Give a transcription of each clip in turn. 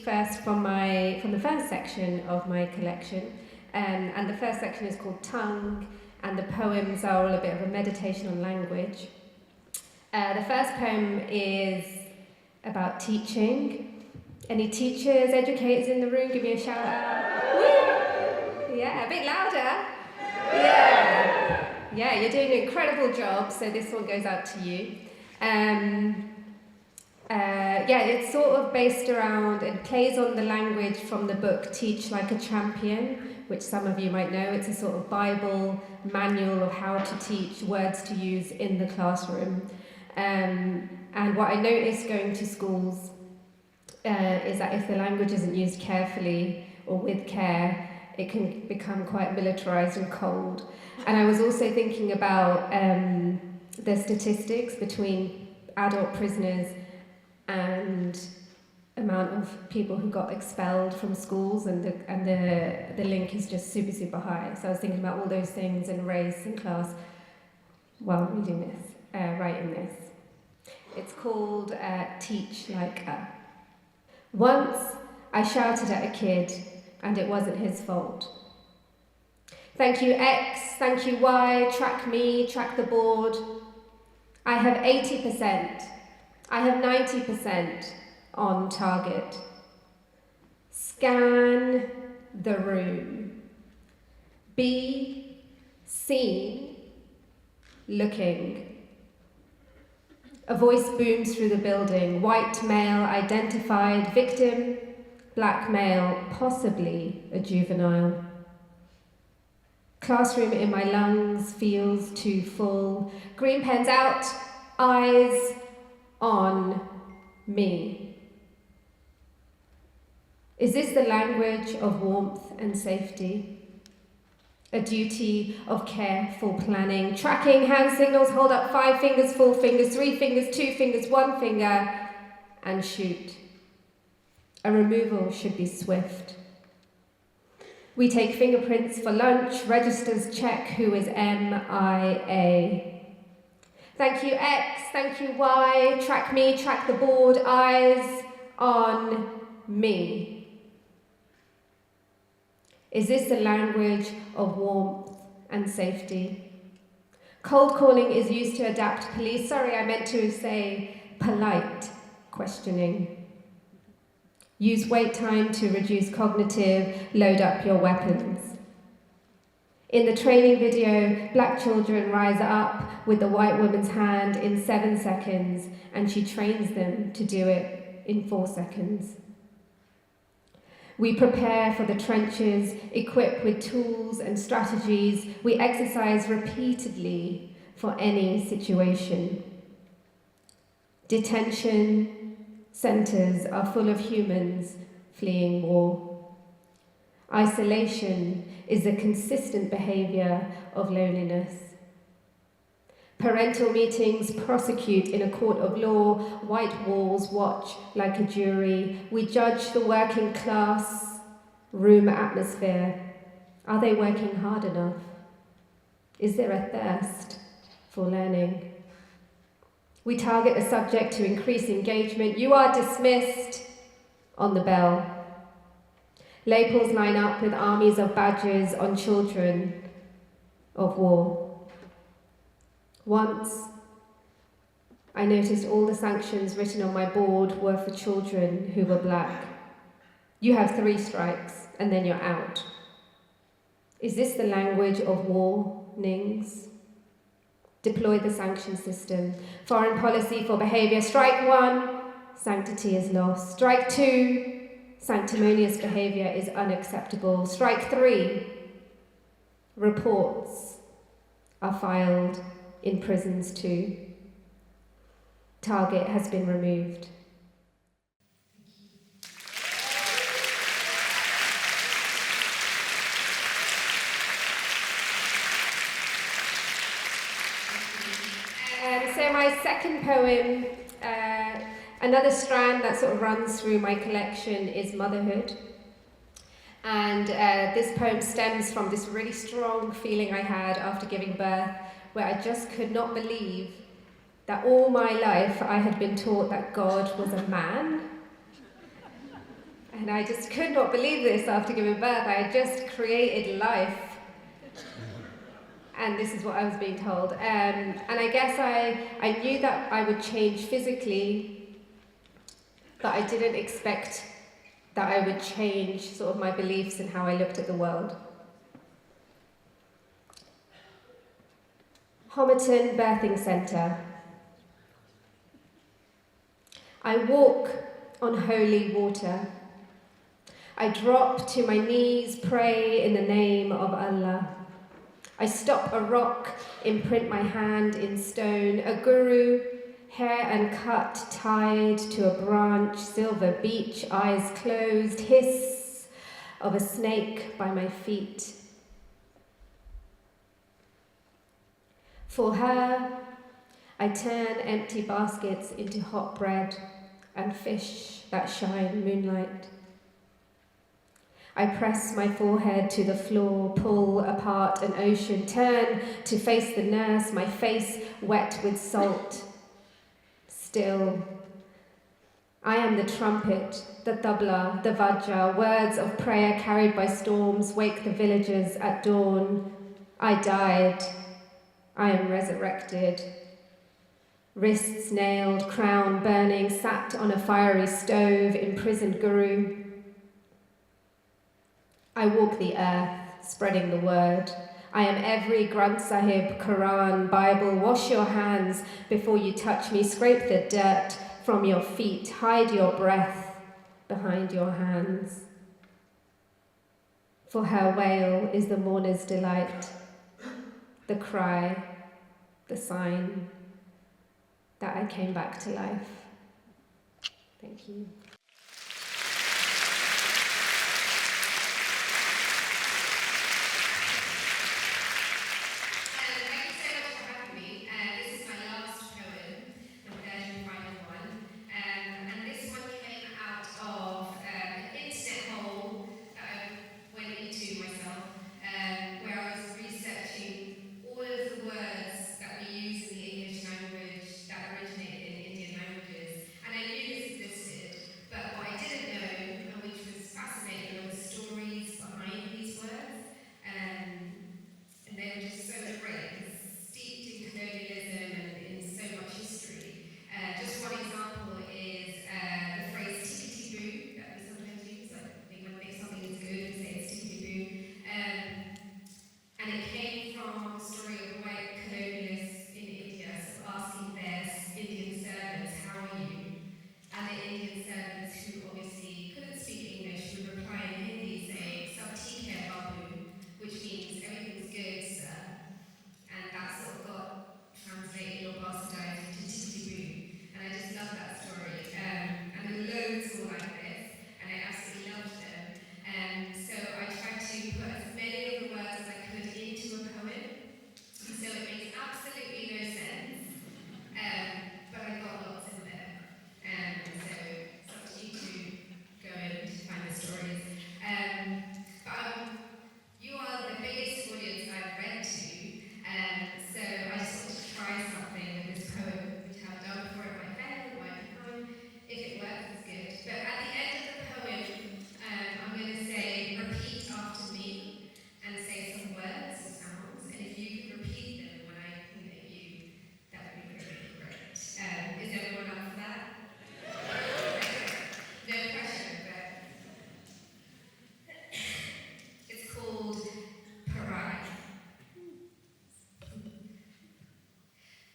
first from the first section of my collection, and the first section is called Tongue, and the poems are all a bit of a meditation on language. The first poem is about teaching. Any teachers, educators in the room? Give me a shout out. Woo! Yeah, a bit louder. Yeah, you're doing an incredible job, so this one goes out to you. It's sort of based around, it plays on the language from the book Teach Like a Champion, which some of you might know. It's a sort of Bible manual of how to teach, words to use in the classroom. And what I noticed going to schools is that if the language isn't used carefully or with care, it can become quite militarized and cold. And I was also thinking about the statistics between adult prisoners and amount of people who got expelled from schools, and the link is just super, super high. So I was thinking about all those things and race and class while reading this, writing this. It's called Teach Like a. Once I shouted at a kid and it wasn't his fault. Thank you X, thank you Y, track me, track the board. I have 80%, I have 90% on target. Scan the room. Be seen, looking. A voice booms through the building. White male identified, victim, black male, possibly a juvenile. Classroom in my lungs feels too full. Green pens out, eyes on me. Is this the language of warmth and safety? A duty of careful planning, tracking hand signals, hold up 5 fingers, 4 fingers, 3 fingers, 2 fingers, 1 finger, and shoot. A removal should be swift. We take fingerprints for lunch, registers check who is MIA. Thank you X, thank you Y, track me, track the board, eyes on me. Is this the language of warmth and safety? Cold calling is used to adapt police. Sorry, I meant to say polite questioning. Use wait time to reduce cognitive, load up your weapons. In the training video, black children rise up with the white woman's hand in 7 seconds, and she trains them to do it in 4 seconds. We prepare for the trenches, equipped with tools and strategies. We exercise repeatedly for any situation. Detention centers are full of humans fleeing war. Isolation is a consistent behavior of loneliness. Parental meetings prosecute in a court of law. White walls watch like a jury. We judge the working class room atmosphere. Are they working hard enough? Is there a thirst for learning? We target a subject to increase engagement. You are dismissed on the bell. Labels line up with armies of badges on children of war. Once, I noticed all the sanctions written on my board were for children who were black. You have 3 strikes and then you're out. Is this the language of warnings? Deploy the sanction system. Foreign policy for behavior. Strike 1, sanctity is lost. Strike 2, sanctimonious behavior is unacceptable. Strike 3, reports are filed in prisons too. Target has been removed. So my second poem, another strand that sort of runs through my collection is motherhood. And this poem stems from this really strong feeling I had after giving birth, where I just could not believe that all my life I had been taught that God was a man. And I just could not believe this after giving birth. I had just created life. And this is what I was being told. And I guess I knew that I would change physically, but I didn't expect that I would change sort of my beliefs and how I looked at the world. Homerton Birthing Centre. I walk on holy water. I drop to my knees, pray in the name of Allah. I stop a rock, imprint my hand in stone, a guru, hair uncut, tied to a branch, silver beach, eyes closed, hiss of a snake by my feet. For her, I turn empty baskets into hot bread and fish that shine moonlight. I press my forehead to the floor, pull apart an ocean, turn to face the nurse, my face wet with salt. Still, I am the trumpet, the tabla, the vajra, words of prayer carried by storms, wake the villagers at dawn. I died, I am resurrected. Wrists nailed, crown burning, sat on a fiery stove, imprisoned guru. I walk the earth, spreading the word. I am every Granth Sahib, Quran, Bible. Wash your hands before you touch me. Scrape the dirt from your feet. Hide your breath behind your hands. For her wail is the mourner's delight, the cry, the sign that I came back to life. Thank you.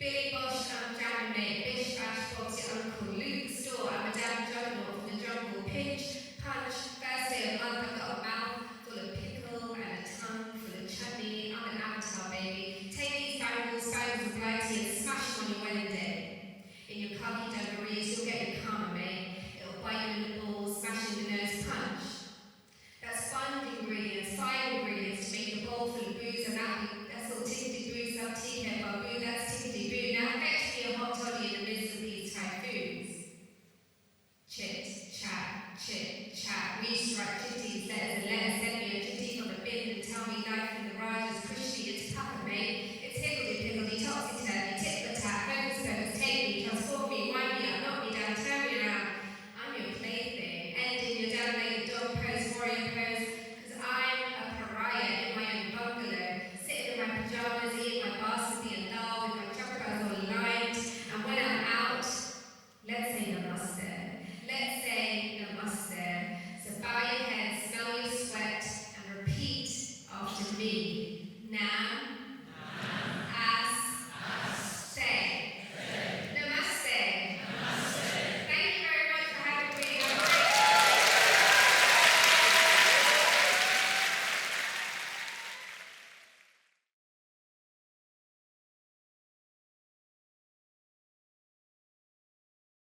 Billy Bosh, I'm jamming, mate. Bish Bash, Bob's your uncle. Luke Store, I'm a damn juggernaut from the jungle. Pinch, punch, first day of month, I've got a mouth full of pickle and a tongue full of chutney. I'm an avatar, baby. Take these bangles, spangles of blighty, and smash them on your wedding day. In your khaki dungarees, you'll get your karma, mate. It'll bite you in the balls, smash in the nose, punch. That's five ingredients to make your bowl full of booze, and that's all tickety-boo, sub-tea, babu, that's tickety-boo. Now fetch me a hot toddy in the midst of these typhoons. Chit, chat, we strike chitties, letters and letters, send me a chitty from the bin and tell me life in the